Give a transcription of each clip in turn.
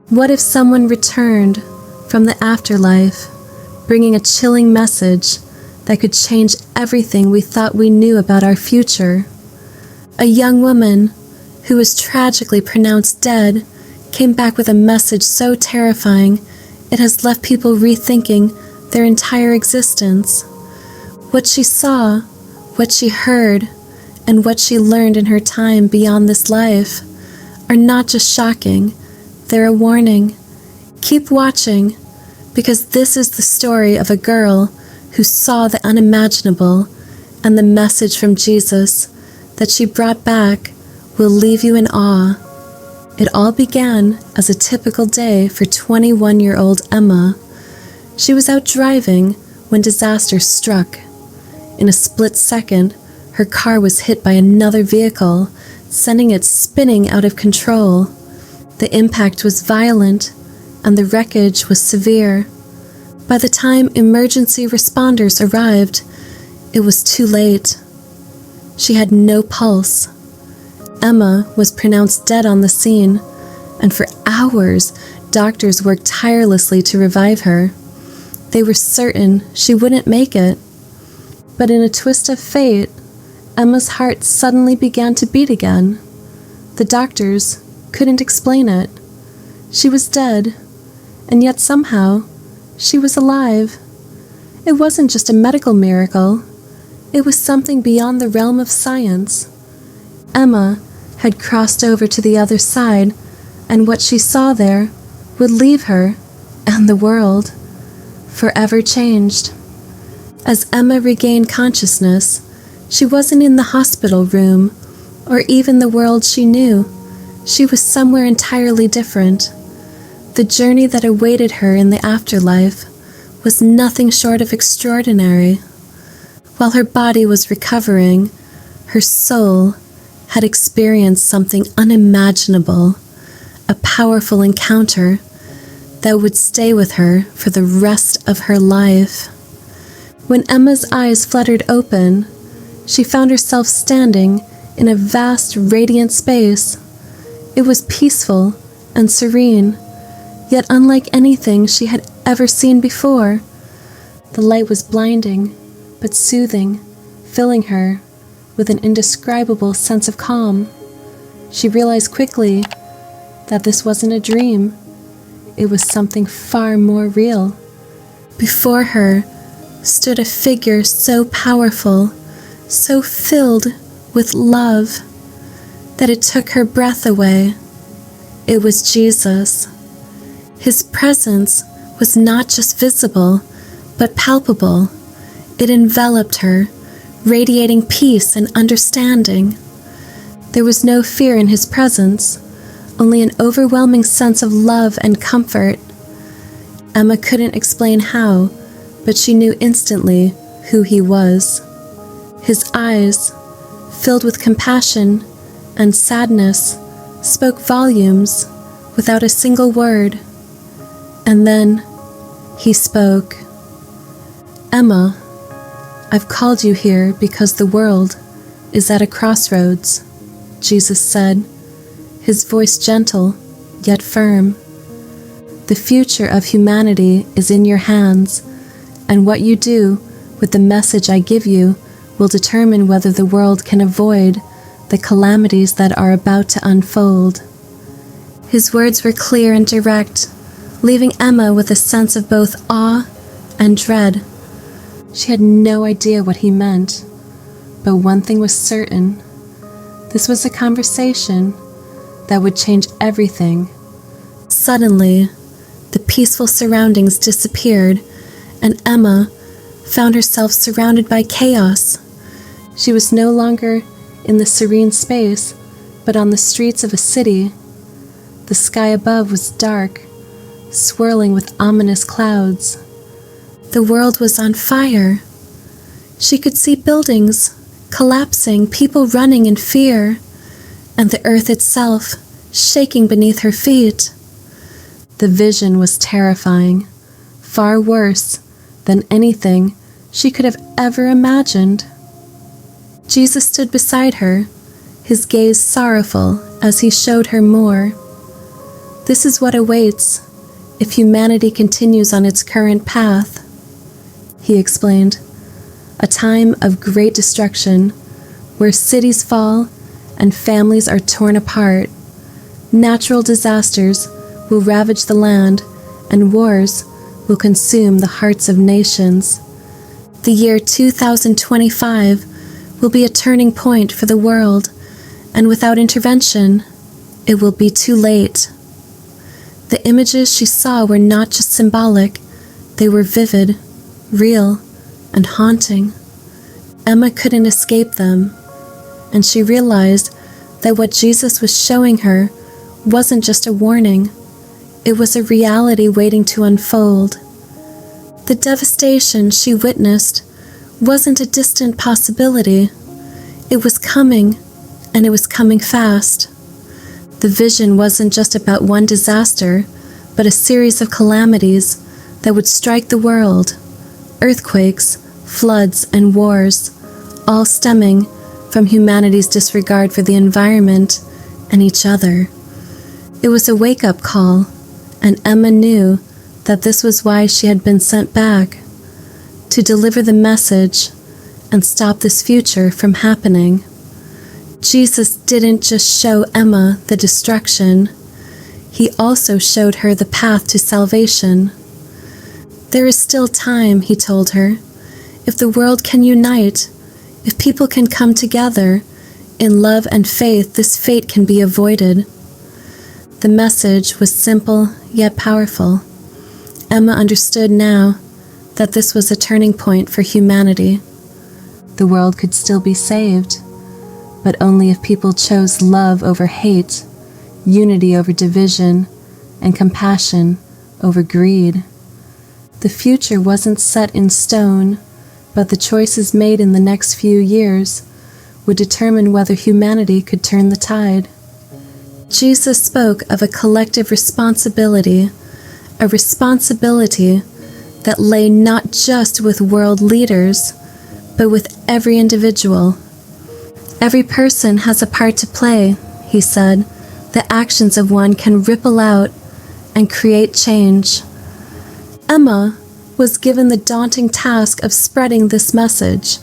What if someone returned from the afterlife, bringing a chilling message that could change everything we thought we knew about our future? A young woman who was tragically pronounced dead came back with a message so terrifying it has left people rethinking their entire existence. What she saw, what she heard, and what she learned in her time beyond this life are not just shocking, they're a warning. Keep watching, because this is the story of a girl who saw the unimaginable, and the message from Jesus that she brought back will leave you in awe. It all began as a typical day for 21-year-old Emma. She was out driving when disaster struck. In a split second, her car was hit by another vehicle, sending it spinning out of control. The impact was violent, and the wreckage was severe. By the time emergency responders arrived, it was too late. She had no pulse. Emma was pronounced dead on the scene, and for hours, doctors worked tirelessly to revive her. They were certain she wouldn't make it. But in a twist of fate, Emma's heart suddenly began to beat again. The doctors couldn't explain it. She was dead, and yet somehow, she was alive. It wasn't just a medical miracle. It was something beyond the realm of science. Emma had crossed over to the other side, and what she saw there would leave her and the world forever changed. As Emma regained consciousness, she wasn't in the hospital room or even the world she knew. She was somewhere entirely different. The journey that awaited her in the afterlife was nothing short of extraordinary. While her body was recovering, her soul had experienced something unimaginable, a powerful encounter that would stay with her for the rest of her life. When Emma's eyes fluttered open, she found herself standing in a vast, radiant space. It was peaceful and serene, yet unlike anything she had ever seen before. The light was blinding, but soothing, filling her with an indescribable sense of calm. She realized quickly that this wasn't a dream. It was something far more real. Before her stood a figure so powerful, so filled with love, that it took her breath away. It was Jesus. His presence was not just visible, but palpable. It enveloped her, radiating peace and understanding. There was no fear in his presence, only an overwhelming sense of love and comfort. Emma couldn't explain how, but she knew instantly who he was. His eyes, filled with compassion and sadness, spoke volumes without a single word. And then he spoke. "Emma, I've called you here because the world is at a crossroads," Jesus said, his voice gentle yet firm. "The future of humanity is in your hands, and what you do with the message I give you will determine whether the world can avoid the calamities that are about to unfold." His words were clear and direct, leaving Emma with a sense of both awe and dread. She had no idea what he meant, but one thing was certain. This was a conversation that would change everything. Suddenly, the peaceful surroundings disappeared, and Emma found herself surrounded by chaos. She was no longer in the serene space, but on the streets of a city. The sky above was dark, swirling with ominous clouds. The world was on fire. She could see buildings collapsing, people running in fear, and the earth itself shaking beneath her feet. The vision was terrifying, far worse than anything she could have ever imagined. Jesus stood beside her, his gaze sorrowful as he showed her more. This is what awaits if humanity continues on its current path, he explained. A time of great destruction, where cities fall and families are torn apart. Natural disasters will ravage the land, and wars will consume the hearts of nations. The year 2025 will be a turning point for the world, and without intervention, it will be too late. The images she saw were not just symbolic, they were vivid, real, and haunting. Emma couldn't escape them, and she realized that what Jesus was showing her wasn't just a warning, it was a reality waiting to unfold. The devastation she witnessed wasn't a distant possibility. It was coming, and it was coming fast. The vision wasn't just about one disaster, but a series of calamities that would strike the world. Earthquakes, floods, and wars, all stemming from humanity's disregard for the environment and each other. It was a wake-up call, and Emma knew that this was why she had been sent back, to deliver the message and stop this future from happening. Jesus didn't just show Emma the destruction, he also showed her the path to salvation. There is still time, he told her. If the world can unite, if people can come together in love and faith, this fate can be avoided. The message was simple yet powerful. Emma understood now that this was a turning point for humanity. The world could still be saved, but only if people chose love over hate, unity over division, and compassion over greed. The future wasn't set in stone, but the choices made in the next few years would determine whether humanity could turn the tide. Jesus spoke of a collective responsibility, a responsibility that lay not just with world leaders, but with every individual. Every person has a part to play, he said. The actions of one can ripple out and create change. Emma was given the daunting task of spreading this message,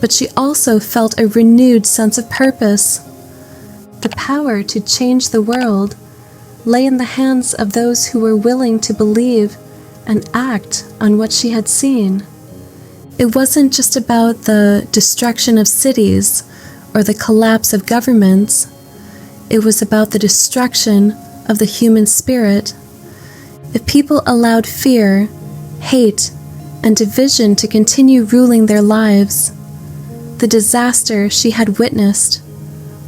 but she also felt a renewed sense of purpose. The power to change the world lay in the hands of those who were willing to believe and act on what she had seen. It wasn't just about the destruction of cities or the collapse of governments. It was about the destruction of the human spirit. If people allowed fear, hate, and division to continue ruling their lives, the disaster she had witnessed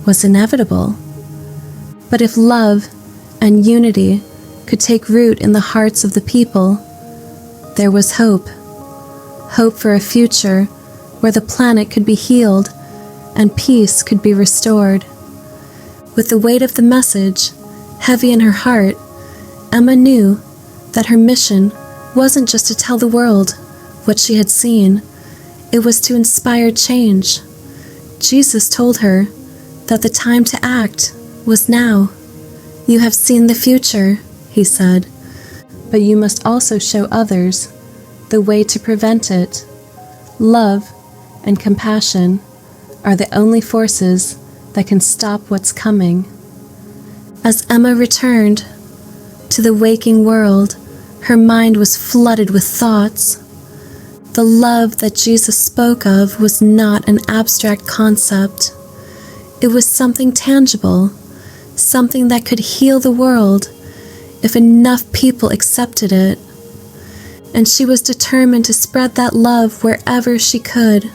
was inevitable. But if love and unity could take root in the hearts of the people, there was hope. Hope for a future where the planet could be healed and peace could be restored. With the weight of the message heavy in her heart, Emma knew that her mission wasn't just to tell the world what she had seen, it was to inspire change. Jesus told her that the time to act was now. You have seen the future, he said, but you must also show others the way to prevent it. Love and compassion are the only forces that can stop what's coming. As Emma returned to the waking world, her mind was flooded with thoughts. The love that Jesus spoke of was not an abstract concept. It was something tangible, something that could heal the world if enough people accepted it. And she was determined to spread that love wherever she could.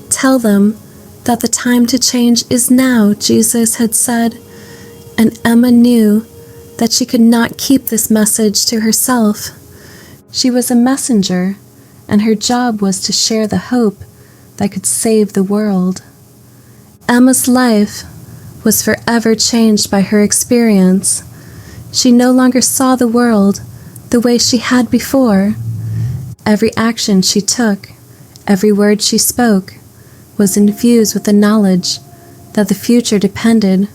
Tell them that the time to change is now, Jesus had said, and Emma knew that she could not keep this message to herself. She was a messenger, and her job was to share the hope that could save the world. Emma's life was forever changed by her experience. She no longer saw the world the way she had before. Every action she took, every word she spoke, was infused with the knowledge that the future depended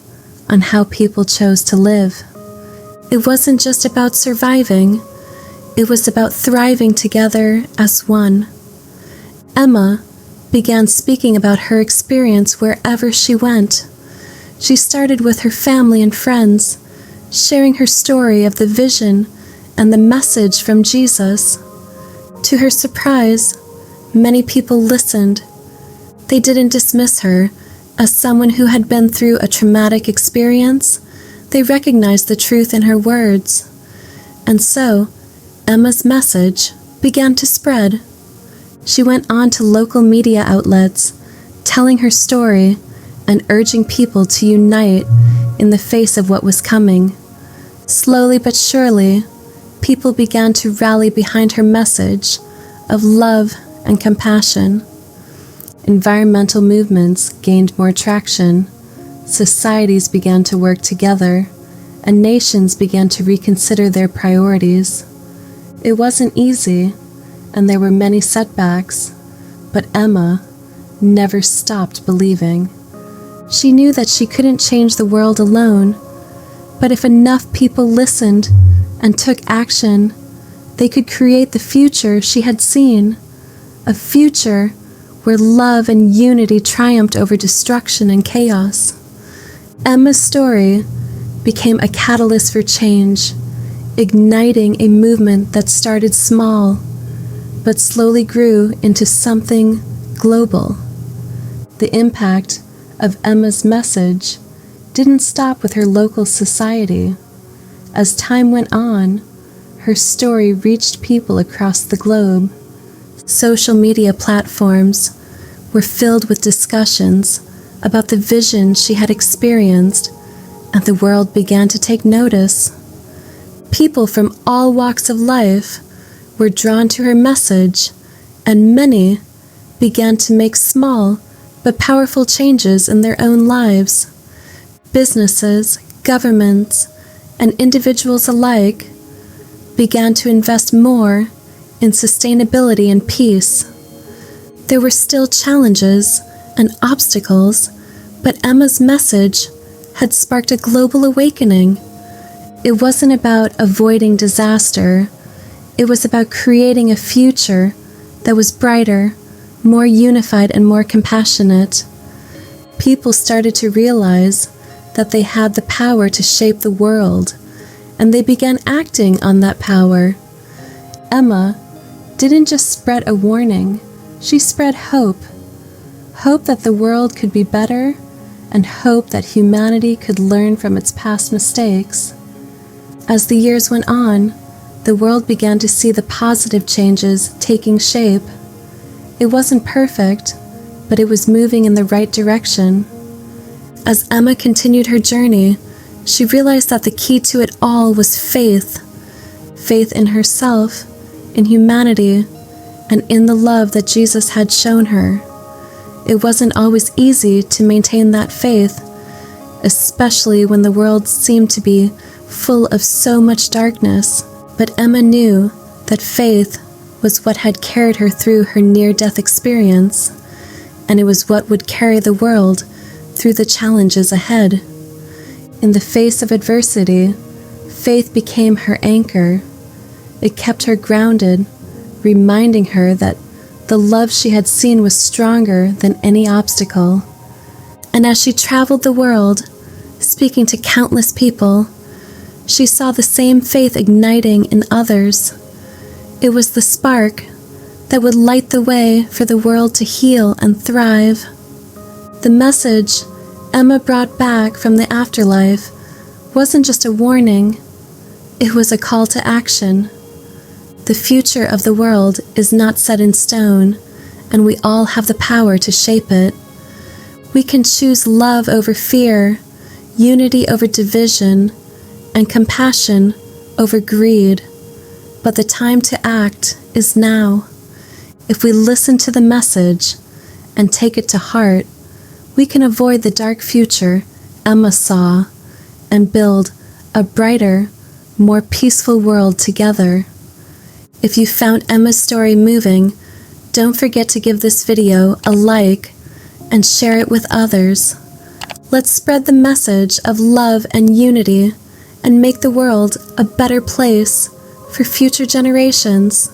on how people chose to live. It wasn't just about surviving, it was about thriving together as one. Emma began speaking about her experience wherever she went. She started with her family and friends, sharing her story of the vision and the message from Jesus. To her surprise, many people listened. They didn't dismiss her as someone who had been through a traumatic experience. They recognized the truth in her words. And so, Emma's message began to spread. She went on to local media outlets, telling her story and urging people to unite in the face of what was coming. Slowly but surely, people began to rally behind her message of love and compassion. Environmental movements gained more traction, societies began to work together, and nations began to reconsider their priorities. It wasn't easy, and there were many setbacks, but Emma never stopped believing. She knew that she couldn't change the world alone, but if enough people listened and took action, they could create the future she had seen, a future where love and unity triumphed over destruction and chaos. Emma's story became a catalyst for change, igniting a movement that started small, but slowly grew into something global. The impact of Emma's message didn't stop with her local society. As time went on, her story reached people across the globe. Social media platforms were filled with discussions about the vision she had experienced, and the world began to take notice. People from all walks of life were drawn to her message, and many began to make small but powerful changes in their own lives. Businesses, governments, and individuals alike began to invest more in sustainability and peace. There were still challenges and obstacles, but Emma's message had sparked a global awakening. It wasn't about avoiding disaster. It was about creating a future that was brighter, more unified, and more compassionate. People started to realize that they had the power to shape the world, and they began acting on that power. Emma didn't just spread a warning, she spread hope. Hope that the world could be better, and hope that humanity could learn from its past mistakes. As the years went on, the world began to see the positive changes taking shape. It wasn't perfect, but it was moving in the right direction. As Emma continued her journey, she realized that the key to it all was faith. Faith in herself, in humanity, and in the love that Jesus had shown her. It wasn't always easy to maintain that faith, especially when the world seemed to be full of so much darkness. But Emma knew that faith was what had carried her through her near-death experience, and it was what would carry the world through the challenges ahead. In the face of adversity, faith became her anchor. It kept her grounded, reminding her that the love she had seen was stronger than any obstacle. And as she traveled the world, speaking to countless people, she saw the same faith igniting in others. It was the spark that would light the way for the world to heal and thrive. The message Emma brought back from the afterlife wasn't just a warning, it was a call to action. The future of the world is not set in stone, and we all have the power to shape it. We can choose love over fear, unity over division, and compassion over greed. But the time to act is now. If we listen to the message and take it to heart, we can avoid the dark future Emma saw and build a brighter, more peaceful world together. If you found Emma's story moving, don't forget to give this video a like and share it with others. Let's spread the message of love and unity and make the world a better place for future generations.